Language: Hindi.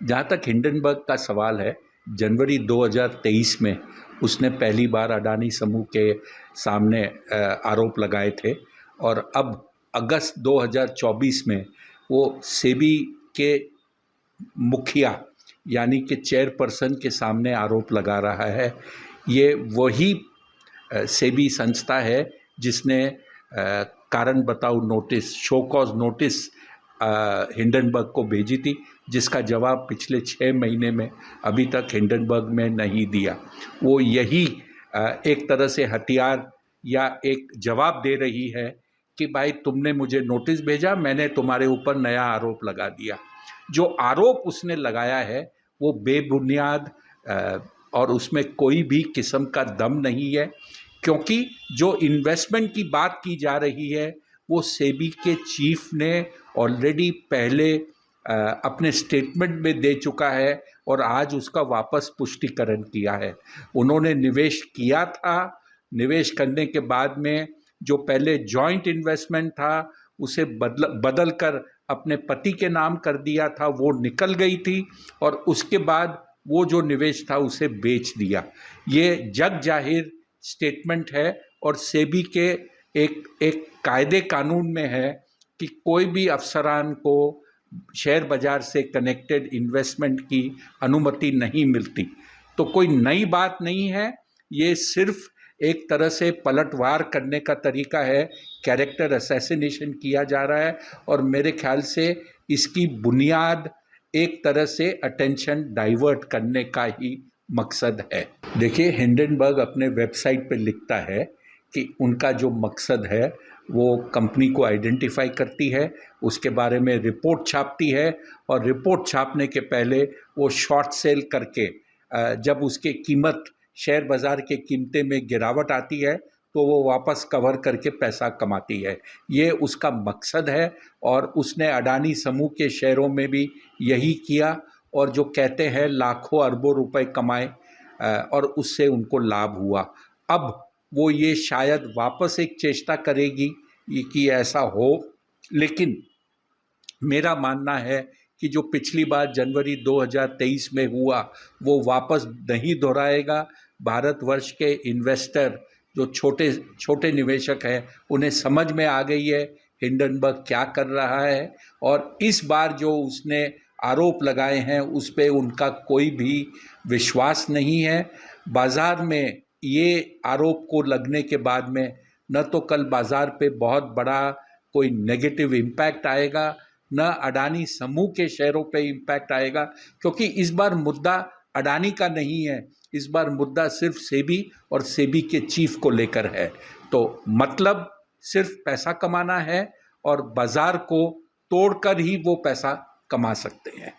जहाँ तक हिंडनबर्ग का सवाल है, जनवरी 2023 में उसने पहली बार अडानी समूह के सामने आरोप लगाए थे और अब अगस्त 2024 में वो सेबी के मुखिया यानी कि चेयरपर्सन के सामने आरोप लगा रहा है। ये वही सेबी संस्था है जिसने कारण बताओ notice, show cause notice Hindenburg को भेजी थी, जिसका जवाब पिछले 6 महीने में अभी तक हिंडनबर्ग में नहीं दिया। वो यही एक तरह से हथियार या एक जवाब दे रही है कि भाई तुमने मुझे नोटिस भेजा, मैंने तुम्हारे ऊपर नया आरोप लगा दिया। जो आरोप उसने लगाया है वो बेबुनियाद और उसमें कोई भी किस्म का दम नहीं है, क्योंकि जो इन्वेस्टमेंट की बात की जा रही है वो सेबी के चीफ ने ऑलरेडी पहले अपने स्टेटमेंट में दे चुका है और आज उसका वापस पुष्टिकरण किया है। उन्होंने निवेश किया था, निवेश करने के बाद में जो पहले जॉइंट इन्वेस्टमेंट था उसे बदल कर अपने पति के नाम कर दिया था, वो निकल गई थी और उसके बाद वो जो निवेश था उसे बेच दिया। ये जग जाहिर स्टेटमेंट है और सेबी के एक कायदे कानून में है कि कोई भी अफसरान को शेयर बाज़ार से कनेक्टेड इन्वेस्टमेंट की अनुमति नहीं मिलती। तो कोई नई बात नहीं है, ये सिर्फ एक तरह से पलटवार करने का तरीका है, कैरेक्टर असैसिनेशन किया जा रहा है और मेरे ख्याल से इसकी बुनियाद एक तरह से अटेंशन डाइवर्ट करने का ही मकसद है। देखिए, हिंडनबर्ग अपने वेबसाइट पे लिखता है कि उनका जो मकसद है वो कंपनी को आइडेंटिफाई करती है, उसके बारे में रिपोर्ट छापती है और रिपोर्ट छापने के पहले वो शॉर्ट सेल करके जब उसकी कीमत शेयर बाज़ार के कीमतें में गिरावट आती है तो वो वापस कवर करके पैसा कमाती है। ये उसका मकसद है और उसने अडानी समूह के शेयरों में भी यही किया और जो कहते हैं लाखों अरबों रुपए कमाए और उससे उनको लाभ हुआ। अब वो ये शायद वापस एक चेष्टा करेगी कि ऐसा हो, लेकिन मेरा मानना है कि जो पिछली बार जनवरी 2023 में हुआ वो वापस नहीं दोहराएगा। भारतवर्ष के इन्वेस्टर जो छोटे छोटे निवेशक हैं उन्हें समझ में आ गई है हिंडनबर्ग क्या कर रहा है और इस बार जो उसने आरोप लगाए हैं उस पे उनका कोई भी विश्वास नहीं है। बाज़ार में ये आरोप को लगने के बाद में न तो कल बाज़ार पे बहुत बड़ा कोई नेगेटिव इम्पैक्ट आएगा, न अडानी समूह के शेयरों पे इम्पैक्ट आएगा, क्योंकि इस बार मुद्दा अडानी का नहीं है, इस बार मुद्दा सिर्फ सेबी और सेबी के चीफ को लेकर है। तो मतलब सिर्फ पैसा कमाना है और बाज़ार को तोड़कर ही वो पैसा कमा सकते हैं।